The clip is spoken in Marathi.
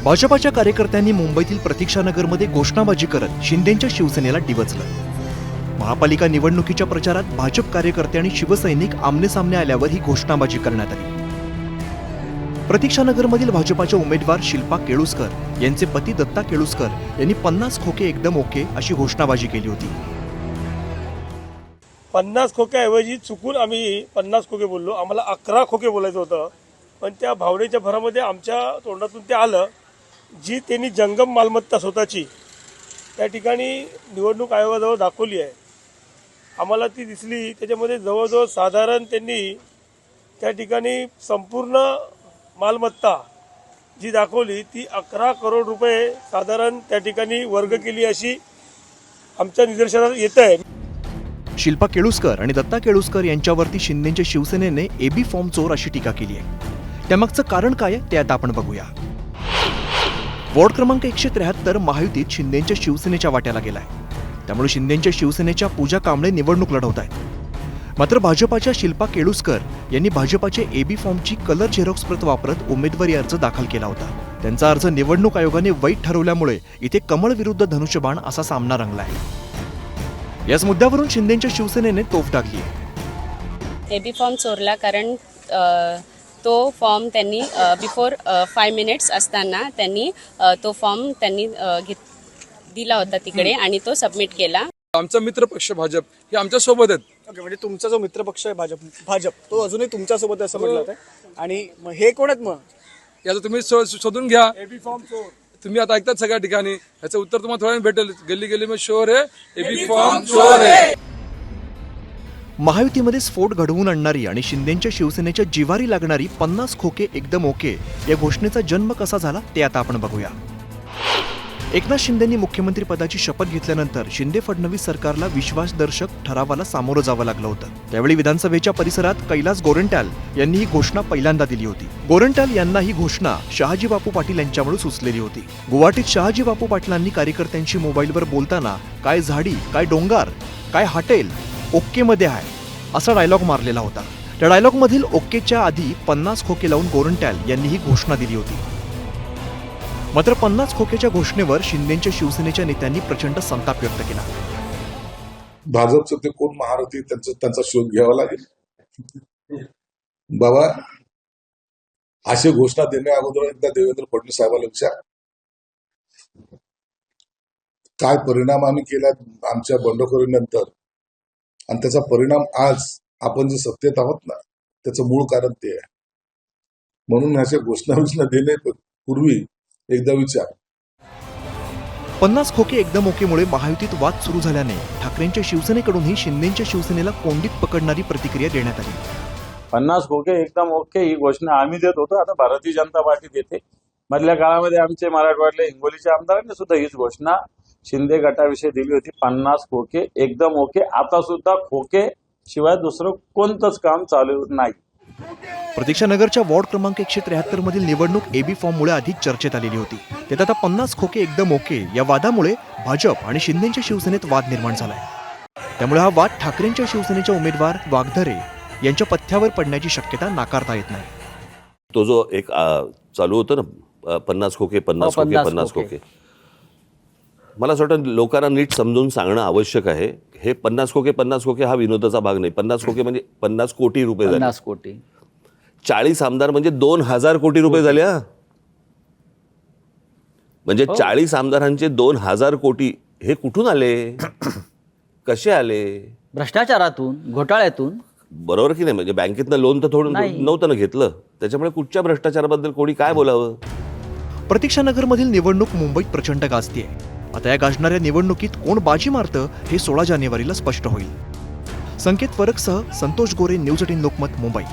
भाजपाच्या कार्यकर्त्यांनी मुंबईतील प्रतीक्षानगरमध्ये घोषणाबाजी करत शिंदेंच्या शिवसेनेला डिवचलं। महापालिका निवडणुकीच्या प्रचारात भाजप कार्यकर्ते आणि शिवसैनिक आमनेसामने आल्यावर ही घोषणाबाजी करण्यात आली। प्रतीक्षानगरमधील भाजपाच्या उमेदवार शिल्पा केळुस्कर यांचे पती दत्ता केळुस्कर यांनी 50 खोके एकदम ओके अशी घोषणाबाजी केली होती। 50 खोक्याऐवजी चुकून आम्ही 50 खोके बोललो। आम्हाला 11 खोके बोलायचं होतं, पण त्या भावनेच्या भरामध्ये आमच्या तोंडातून ते आलं। जी त्यांनी जंगम मालमत्ता स्वतःची त्या ठिकाणी निवडणूक आयोगाजवळ दाखवली आहे, आम्हाला ती दिसली। त्याच्यामध्ये जवळजवळ साधारण त्यांनी त्या ठिकाणी संपूर्ण मालमत्ता जी दाखवली ती 11 करोड रुपये साधारण त्या ठिकाणी वर्ग केली अशी आमच्या निदर्शनास येत आहे। शिल्पा केळुस्कर आणि दत्ता केळुस्कर यांच्यावरती शिंदेच्या शिवसेनेने एबी फॉर्म चोर अशी टीका केली आहे। त्यामागचं कारण काय आहे ते आता आपण बघूया। वॉर्ड क्रमांक 173 महायुतीत शिंदेच्या शिवसेनेच्या वाट्याला गेलाय, त्यामुळे शिंदेच्या शिवसेनेच्या पूजा कांबळे निवडणूक लढवत आहेत। मात्र भाजपाच्या शिल्पा केळुस्कर यांनी भाजपाचे एबी फॉर्मची कलर झेरॉक्स प्रत वापरत उमेदवारी अर्ज दाखल केला होता। त्यांचा अर्ज निवडणूक आयोगाने वैध ठरवल्यामुळे इथे कमळ विरुद्ध धनुष्यबाण असा सामना रंगलाय। याच मुद्द्यावरून शिंदेच्या शिवसेनेने तोफ टाकली आहे। एबी फॉर्म चोरला, कारण तो फॉर्म त्यांनी बिफोर 5 मिनिट्स असताना त्यांनी तो फॉर्म त्यांनी दिला होता तिकडे आणि तो सबमिट केला। आमचा मित्रपक्ष भाजप हे आमच्या सोबत आहेत। ओके, म्हणजे तुमचा जो मित्रपक्ष आहे भाजप तो अजूनही तुमच्या सोबत असं म्हटलं होतं। आणि मग हे कोण आहेत? मग याचं तुम्ही शोधून घ्या। एबी फॉर्म चोर तुम्ही आता ऐकतात सगळ्या ठिकाणी, याचं उत्तर तुम्हाला थोड्या भेटेल। गल्ली गल्ली में शोर है, एबी फॉर्म चोर है। महायुतीमध्ये स्फोट घडवून आणणारी आणि शिंदेच्या शिवसेनेच्या जिवारी लागणारी 50 खोके एकदम ओके या घोषणेचा जन्म कसा झाला ते आता आपण बघूया। एकनाथ शिंदेंनी मुख्यमंत्री पदाची शपथ घेतल्यानंतर शिंदे फडणवीस सरकारला विश्वासदर्शक ठरावाला सामोरं जावं लागलं होतं। त्यावेळी विधानसभेच्या परिसरात कैलास गोरंट्याल यांनी ही घोषणा पहिल्यांदा दिली होती। गोरंट्याल यांना ही घोषणा शहाजी बापू पाटील यांच्यामुळे सुचलेली होती। गुवाहाटीत शहाजी बापू पाटलांनी कार्यकर्त्यांशी मोबाईलवर बोलताना काय झाडी, काय डोंगर, काय हॉटेल ओके मध्ये आहे असा डायलॉग मारलेला होता। त्या डायलॉग मधील ओकेच्या आधी 50 खोके लावून गोरंट्याल यांनी ही घोषणा दिली होती। मात्र 50 खोकेच्या घोषणेवर शिंदेच्या शिवसेनेच्या नेत्यांनी प्रचंड संताप व्यक्त केला। भाजपचं ते कोण महारथी त्यांचा शोध घ्यावा लागेल। बाबा, अशी घोषणा देण्या अगोदर एकदा देवेंद्र फडणवीस साहेबांना विचार, काय परिणाम आम्ही केला आमच्या बंडखोरीनंतर, आणि त्याचा परिणाम आज आपण जे सत्तेत आहोत ना, त्याचं मूळ कारण ते आहे। म्हणून अशा घोषणा देण्यापूर्वी एकदा विचार। 50 खोके एकदम ओकेमुळे महायुतीत वाद सुरू झाल्याने ठाकरेंच्या शिवसेनेकडूनही शिंदेच्या शिवसेनेला कोंडीत पकडणारी प्रतिक्रिया देण्यात आली। 50 खोके एकदम ओके ही घोषणा आम्ही देत होतो, आता भारतीय जनता पार्टी देते। मधल्या काळामध्ये आमचे मराठवाड्यातल्या हिंगोलीच्या आमदारांनी सुद्धा हीच घोषणा शिंदे गटाविषयी दिली होती। 50 खोके एकदम ओके। आता सुद्धा खोके शिवाय दुसरं कोणतंच काम चालू नाही। प्रतीक्षानगरच्या वॉर्ड क्रमांक 173 मधील निवडणूक एबी फॉर्ममुळे अधिक चर्चेत आलेली होती। त्यात आता 50 खोके एकदम ओके या वादामुळे भाजप आणि शिंदेच्या शिवसेनेत वाद निर्माण झालाय। त्यामुळे हा वाद ठाकरेंच्या शिवसेनेच्या उमेदवार वागधरे यांच्या पथ्यावर पडण्याची शक्यता नाकारता येत नाही। तो जो एक चालू होतं ना 50 खोके 50 खोके, मला असं वाटतं लोकांना नीट समजून सांगणं आवश्यक आहे। हे 50 खोके हा विनोदाचा भाग नाही। 50 खोके म्हणजे 50 कोटी रुपये झाले। 50 कोटी 40 आमदार म्हणजे 2000 कोटी रुपये झाले। म्हणजे 40 आमदारांचे 2000 कोटी हे कुठून आले, कसे आले? भ्रष्टाचारातून, घोटाळ्यातून। बरोबर की नाही? म्हणजे बँकेतनं लोन तर थोडं नव्हतं ना घेतलं, त्याच्यामुळे कुठच्या भ्रष्टाचाराबद्दल कोणी काय बोलावं? प्रतीक्षानगरमधील निवडणूक मुंबईत प्रचंड गाजतेय। आता या गाजणाऱ्या निवडणुकीत कोण बाजी मारतं हे 16 जानेवारीला स्पष्ट होईल। संकेत फरकसह संतोष गोरे, न्यूज 18 लोकमत, मुंबई।